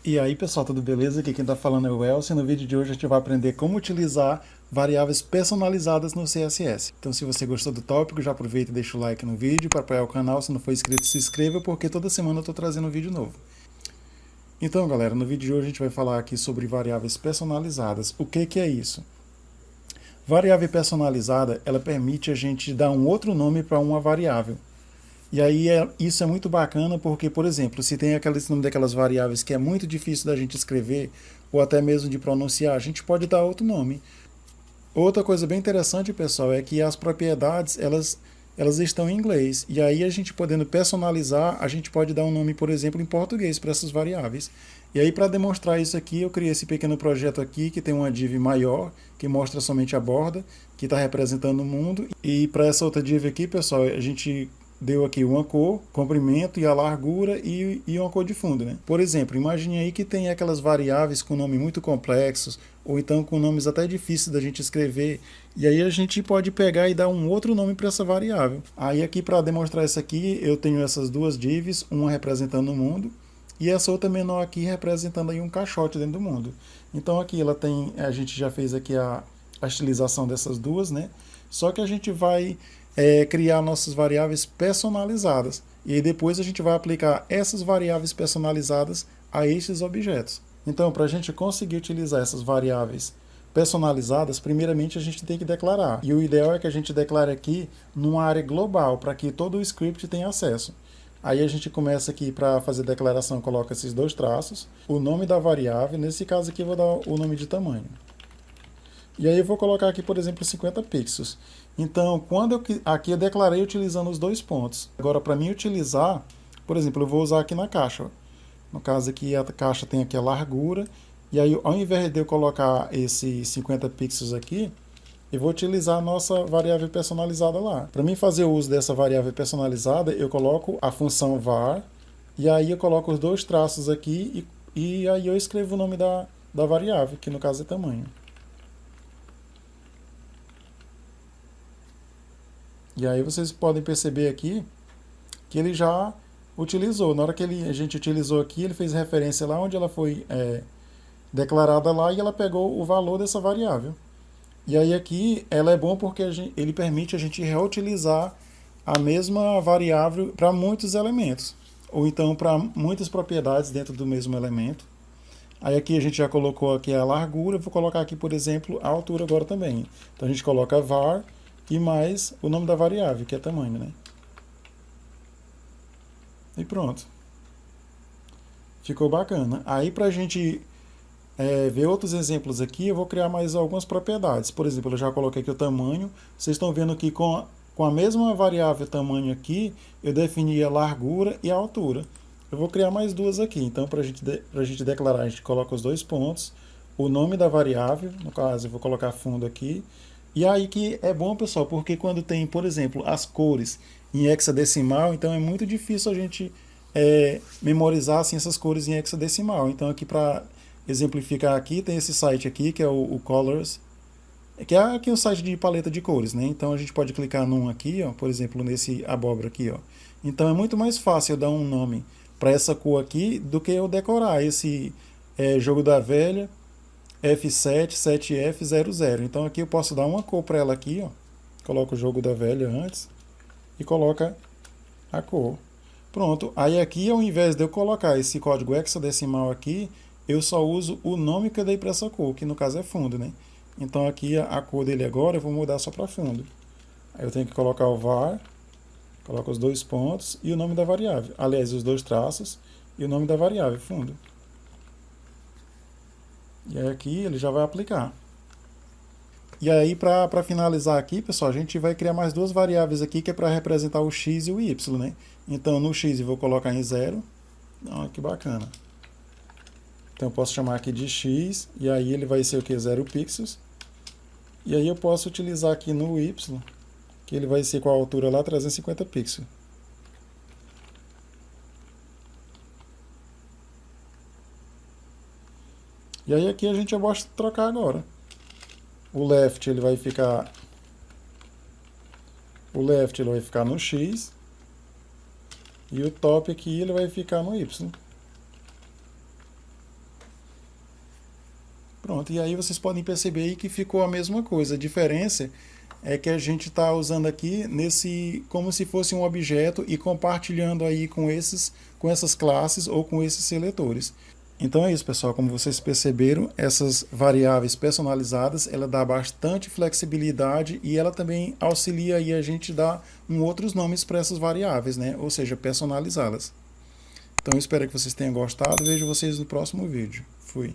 E aí pessoal, tudo beleza? Aqui quem está falando é o Elcio. No vídeo de hoje a gente vai aprender como utilizar variáveis personalizadas no CSS. Então se você gostou do tópico, já aproveita e deixa o like no vídeo para apoiar o canal. Se não for inscrito, se inscreva porque toda semana eu estou trazendo um vídeo novo. Então galera, no vídeo de hoje a gente vai falar aqui sobre variáveis personalizadas. O que é isso? Variável personalizada, ela permite a gente dar um outro nome para uma variável. E aí isso é muito bacana porque, por exemplo, se tem esse nome daquelas variáveis que é muito difícil da gente escrever ou até mesmo de pronunciar, a gente pode dar outro nome. Outra coisa bem interessante, pessoal, é que as propriedades, elas estão em inglês. E aí a gente podendo personalizar, a gente pode dar um nome, por exemplo, em português para essas variáveis. E aí para demonstrar isso aqui, eu criei esse pequeno projeto aqui, que tem uma div maior, que mostra somente a borda, que está representando o mundo. E para essa outra div aqui, pessoal, a gente deu aqui uma cor, comprimento e a largura e uma cor de fundo, né? Por exemplo, imagine aí que tem aquelas variáveis com nome muito complexos, ou então com nomes até difíceis da gente escrever, e aí a gente pode pegar e dar um outro nome para essa variável. Aí aqui para demonstrar isso aqui, eu tenho essas duas divs, uma representando o mundo, e essa outra menor aqui representando aí um caixote dentro do mundo. Então aqui ela tem, a gente já fez aqui a estilização dessas duas, né? Só que a gente vai criar nossas variáveis personalizadas. E aí depois a gente vai aplicar essas variáveis personalizadas a esses objetos. Então, para a gente conseguir utilizar essas variáveis personalizadas, primeiramente a gente tem que declarar. E o ideal é que a gente declare aqui numa área global, para que todo o script tenha acesso. Aí a gente começa aqui para fazer declaração, coloca esses dois traços, o nome da variável, nesse caso aqui eu vou dar o nome de tamanho. E aí eu vou colocar aqui, por exemplo, 50 pixels. Então, aqui eu declarei utilizando os dois pontos. Agora, para mim utilizar, por exemplo, eu vou usar aqui na caixa. Ó. No caso aqui, a caixa tem aqui a largura. E aí, ao invés de eu colocar esses 50 pixels aqui, eu vou utilizar a nossa variável personalizada lá. Para mim fazer o uso dessa variável personalizada, eu coloco a função var, e aí eu coloco os dois traços aqui, e aí eu escrevo o nome da variável, que no caso é tamanho. E aí vocês podem perceber aqui que ele já utilizou. Na hora que a gente utilizou aqui, ele fez referência lá onde ela foi declarada lá e ela pegou o valor dessa variável. E aí aqui ela é bom porque ele permite a gente reutilizar a mesma variável para muitos elementos. Ou então para muitas propriedades dentro do mesmo elemento. Aí aqui a gente já colocou aqui a largura, vou colocar aqui, por exemplo, a altura agora também. Então a gente coloca var e mais o nome da variável, que é tamanho, né? E pronto. Ficou bacana. Aí para a gente ver outros exemplos aqui, eu vou criar mais algumas propriedades. Por exemplo, eu já coloquei aqui o tamanho. Vocês estão vendo que com a mesma variável tamanho aqui, eu defini a largura e a altura. Eu vou criar mais duas aqui. Então, para a gente declarar, a gente coloca os dois pontos, o nome da variável, no caso eu vou colocar fundo aqui. E aí que é bom, pessoal, porque quando tem, por exemplo, as cores em hexadecimal, então é muito difícil a gente memorizar assim, essas cores em hexadecimal. Então aqui para exemplificar aqui, tem esse site aqui, que é o Colors, que é aqui o site de paleta de cores, né? Então a gente pode clicar num aqui, ó, por exemplo, nesse abóbora aqui, ó. Então é muito mais fácil eu dar um nome para essa cor aqui do que eu decorar esse jogo da velha F7, 7F00. Então aqui eu posso dar uma cor para ela aqui, ó. Coloco o jogo da velha antes e coloca a cor. Pronto. Aí aqui, ao invés de eu colocar esse código hexadecimal aqui, eu só uso o nome que eu dei para essa cor, que no caso é fundo, né? Então aqui a cor dele agora eu vou mudar só para fundo. Aí eu tenho que colocar o var, coloco os dois pontos e o nome da variável. Aliás, os dois traços e o nome da variável, fundo. E aí aqui ele já vai aplicar. E aí para finalizar aqui, pessoal, a gente vai criar mais duas variáveis aqui que é para representar o x e o y, né? Então no x eu vou colocar em 0. Olha que bacana. Então eu posso chamar aqui de x e aí ele vai ser o que? 0 pixels. E aí eu posso utilizar aqui no y, que ele vai ser com a altura lá 350 pixels. E aí aqui a gente já pode trocar agora. O left ele vai ficar no x e o top aqui ele vai ficar no y. Pronto, e aí vocês podem perceber aí que ficou a mesma coisa. A diferença é que a gente está usando aqui como se fosse um objeto e compartilhando aí com essas classes ou com esses seletores. Então é isso, pessoal. Como vocês perceberam, essas variáveis personalizadas, ela dá bastante flexibilidade e ela também auxilia aí a gente dar outros nomes para essas variáveis, né? Ou seja, personalizá-las. Então eu espero que vocês tenham gostado. Vejo vocês no próximo vídeo. Fui.